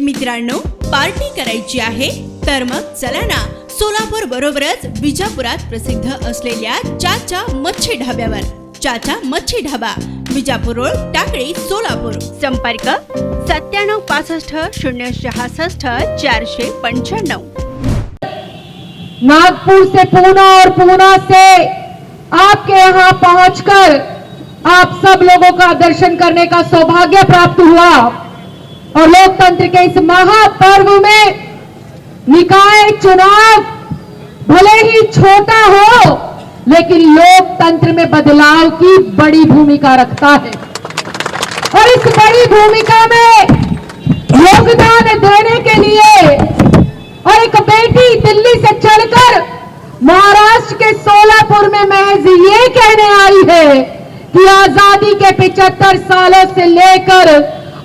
मित्रांनो, पार्टी करायची आहे तर मग चला ना, सोलापूर बरोबरच विजापुरात प्रसिद्ध असलेल्या चाचा मच्छी ढाब्यावर. चाचा मच्छी ढाबा, विजापूर रोड, टाकळी, सोलापूर. संपर्क 9765 066 495. नागपुर से पूना और पूना से आपके यहाँ पहुंचकर आप सब लोगों का दर्शन करने का सौभाग्य प्राप्त हुआ और लोकतंत्र के इस महापर्व में निकाय चुनाव भले ही छोटा हो लेकिन लोकतंत्र में बदलाव की बड़ी भूमिका रखता है और इस बड़ी भूमिका में योगदान देने के लिए और एक बेटी दिल्ली से चढ़कर महाराष्ट्र के सोलापुर में महज ये कहने आई है कि आजादी के 75 सालों से लेकर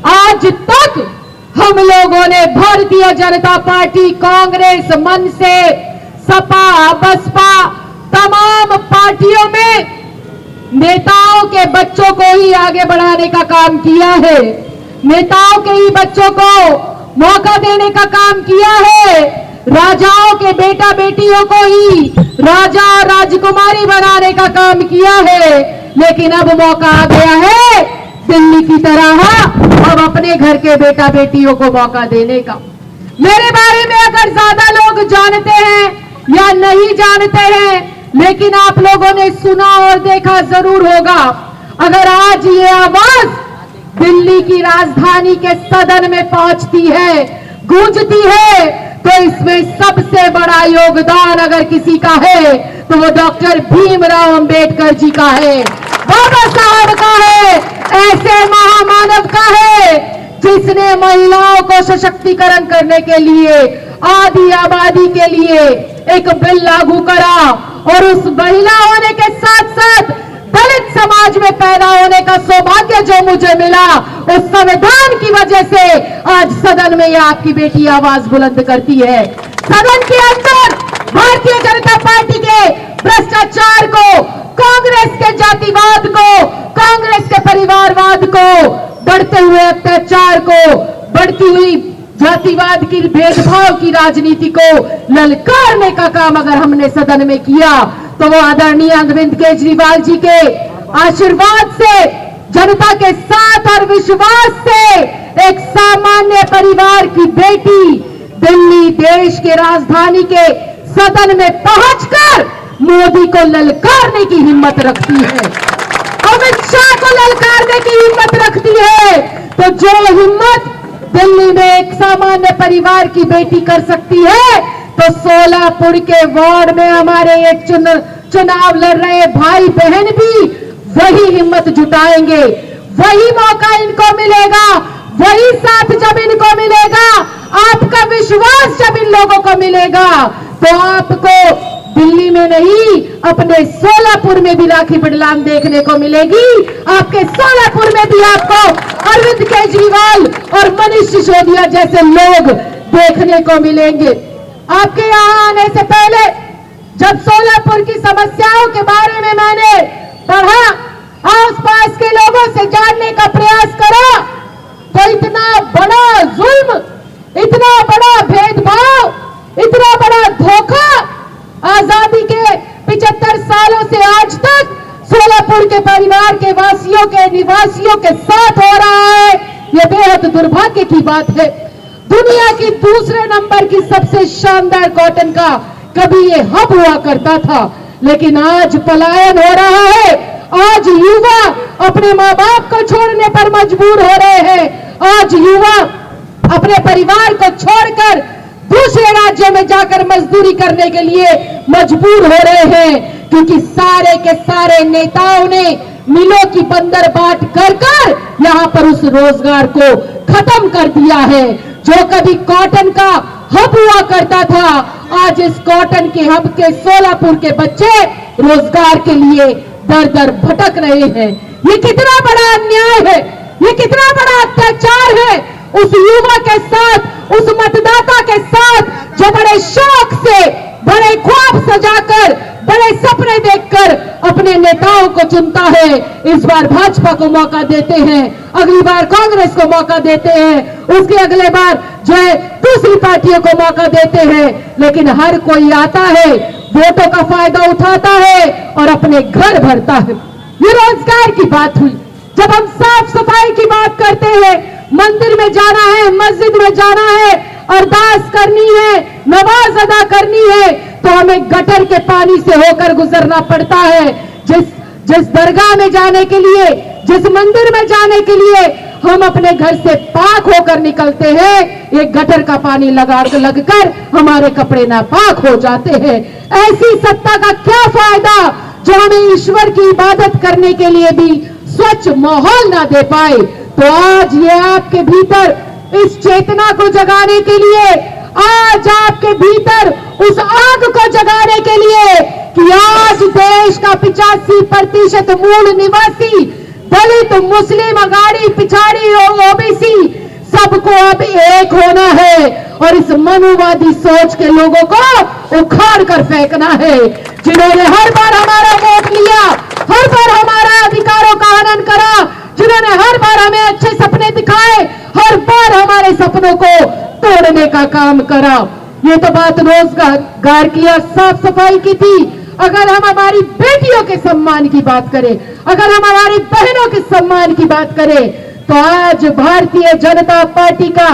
आज तक हम लोगों ने भारतीय जनता पार्टी, कांग्रेस, मनसे, सपा, बसपा तमाम पार्टियों में नेताओं के बच्चों को ही आगे बढ़ाने का काम किया है, नेताओं के ही बच्चों को मौका देने का काम किया है, राजाओं के बेटा बेटियों को ही राजा और राजकुमारी बनाने का काम किया है. लेकिन अब मौका आ गया है दिल्ली की तरह अब अपने घर के बेटा बेटियों को मौका देने का. मेरे बारे में अगर ज्यादा लोग जानते हैं या नहीं जानते हैं, लेकिन आप लोगों ने सुना और देखा जरूर होगा. अगर आज ये आवाज दिल्ली की राजधानी के सदन में पहुंचती है, गूंजती है, तो इसमें सबसे बड़ा योगदान अगर किसी का है तो वो डॉक्टर भीमराव अंबेडकर जी का है, बाबा साहब का है, ऐसे महामानव का है जिसने महिलाओं को सशक्तिकरण करने के लिए, आदि आबादी के लिए एक बिल लागू करा और उस महिला होने के साथ साथ दलित समाज में पैदा होने का सौभाग्य जो मुझे मिला, उस संविधान की वजह से आज सदन में यह आपकी बेटी आवाज बुलंद करती है. सदन के अंदर भारतीय जनता पार्टी के भ्रष्टाचार को, कांग्रेस के जातिवाद को, कांग्रेस के परिवारवाद को, बढ़ते हुए अत्याचार को, बढ़ती हुई जातिवाद की, भेदभाव की राजनीति को ललकारने का काम अगर हमने सदन में किया तो वो आदरणीय अरविंद केजरीवाल जी के आशीर्वाद से, जनता के साथ और विश्वास से एक सामान्य परिवार की बेटी दिल्ली देश के राजधानी के सदन में पहुंचकर मोदी को ललकारने की हिम्मत रखती है, अमित शाह को ललकारने की हिम्मत रखती है. तो जो हिम्मत दिल्ली में एक सामान्य परिवार की बेटी कर सकती है, तो सोलापुर के वार्ड में हमारे एक चुनाव लड़ रहे भाई बहन भी वही हिम्मत जुटाएंगे, वही मौका इनको मिलेगा, वही साथ जब इनको मिलेगा, आपका विश्वास जब इन लोगों को मिलेगा, तो आपको दिल्ली में नहीं अपने सोलापुर में भी राखी पडलाम देखने को मिलेगी. आपके सोलापुर में भी आपको अरविंद केजरीवाल और मनीष सिसोदिया जैसे लोग देखने को मिलेंगे. आपके यहाँ आने से पहले जब सोलापुर की समस्याओं के बारे में मैंने पढ़ा, आसपास के लोगों से जानने का प्रयास करा, तो इतना बड़ा जुल्म, इतना बड़ा भेदभाव, इतना बड़ा धोखा आजादी के 75 सालों से आज तक सोलापुर के परिवार के वासियों के, निवासियों के साथ हो रहा है. यह बेहद दुर्भाग्य की बात है. दुनिया की दूसरे नंबर की सबसे शानदार कॉटन का कभी ये हब हुआ करता था, लेकिन आज पलायन हो रहा है. आज युवा अपने माँ बाप को छोड़ने पर मजबूर हो रहे हैं. आज युवा अपने परिवार को छोड़कर दूसरे राज्यों में जाकर मजदूरी करने के लिए मजबूर हो रहे हैं, क्योंकि सारे के सारे नेताओं ने मिलों की बंदर बाट कर यहाँ पर उस रोजगार को खत्म कर दिया है. जो कभी कॉटन का हब हुआ करता था, आज इस कॉटन के हब के सोलापुर के बच्चे रोजगार के लिए दर दर भटक रहे हैं. ये कितना बड़ा अन्याय है, ये कितना बड़ा अत्याचार है उस युवा के साथ, उस मतदाता के साथ जो बड़े शौक से, बड़े ख्वाब सजाकर, बड़े सपने देखकर अपने नेताओं को चुनता है. इस बार भाजपा को मौका देते हैं, अगली बार कांग्रेस को मौका देते हैं, उसके अगले बार जो है दूसरी पार्टियों को मौका देते हैं, लेकिन हर कोई आता है, वोटों का फायदा उठाता है और अपने घर भरता है। ये रोजगार की बात हुई। जब हम साफ सफाई की बात करते हैं, मंदिर में जाना है, मस्जिद में जाना है, अरदास करनी है, नमाज अदा करनी है, तो हमें गटर के पानी से होकर गुजरना पड़ता है। जिस दरगाह में जाने के लिए, जिस मंदिर में जाने के लिए हम अपने घर से पाक होकर निकलते हैं, एक गटर का पानी लगकर हमारे कपड़े नापाक हो जाते हैं। ऐसी सत्ता का क्या फायदा जो हमें ईश्वर की इबादत करने के लिए भी स्वच्छ माहौल ना दे पाए। तो आज ये आपके भीतर इस चेतना को जगाने के लिए, आज आपके भीतर उस आग को जगाने के लिए कि आज देश का 85% मूल निवासी दलित, मुस्लिम, अगाड़ी, पिछाड़ी और ओबीसी सबको अब एक होना है और इस मनुवादी सोच के लोगों को उखाड़ कर फेंकना है, जिन्होंने हर बार हमारा वोट लिया, हर बार हमारा अधिकारों का हनन करा, जिन्होंने हर बार हमें अच्छे सपने दिखाए, हर बार हमारे सपनों को तोड़ने का काम करा। ये तो बात रोजगार की, साफ सफाई की थी। अगर हम हमारी बेटियों के सम्मान की बात करें, अगर हम हमारी बहनों के सम्मान की बात करें, तो आज भारतीय जनता पार्टी का,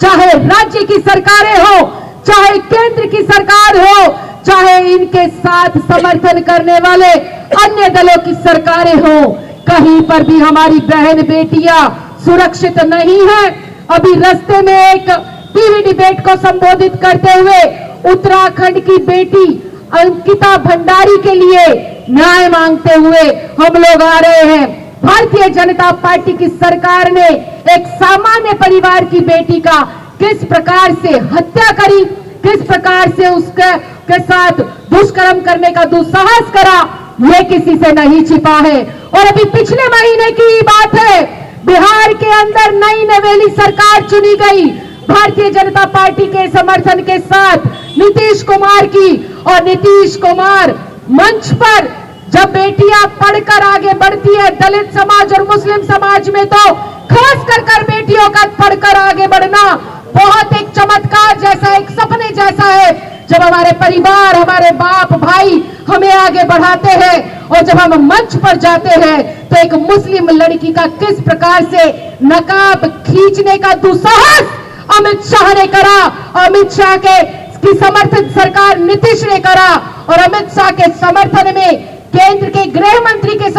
चाहे राज्य की सरकारें हो, चाहे केंद्र की सरकार हो, चाहे इनके साथ समर्थन करने वाले अन्य दलों की सरकारें हो, कहीं पर भी हमारी बहन बेटियां सुरक्षित नहीं है। अभी रास्ते में एक टीवी डिबेट को संबोधित करते हुए उत्तराखंड की बेटी अंकिता भंडारी के लिए न्याय मांगते हुए हम लोग आ रहे हैं। भारतीय जनता पार्टी की सरकार ने एक सामान्य परिवार की बेटी का किस प्रकार से हत्या करी, किस प्रकार से उसके साथ दुष्कर्म करने का दुस्साहस करा, ये किसी से नहीं छिपा है। और अभी पिछले महीने की बात है, बिहार के अंदर नई नवेली सरकार चुनी गई भारतीय जनता पार्टी के समर्थन के साथ नीतीश कुमार की, और नीतीश कुमार मंच पर जब बेटियां पढ़कर आगे बढ़ती है, दलित समाज और मुस्लिम समाज में तो खास कर बेटियों का पढ़कर आगे बढ़ना बहुत एक चमत्कार जैसा, एक सपने जैसा है। जब हमारे परिवार, हमारे बाप भाई हमें आगे बढ़ाते हैं और जब हम मंच पर जाते हैं, तो एक मुस्लिम लड़की का किस प्रकार से नकाब खींचने का दुस्साहस अमित शाह ने करा, अमित शाह की समर्थन सरकार नीतीश ने करा, और अमित शाह के समर्थन में केंद्र के गृह मंत्री के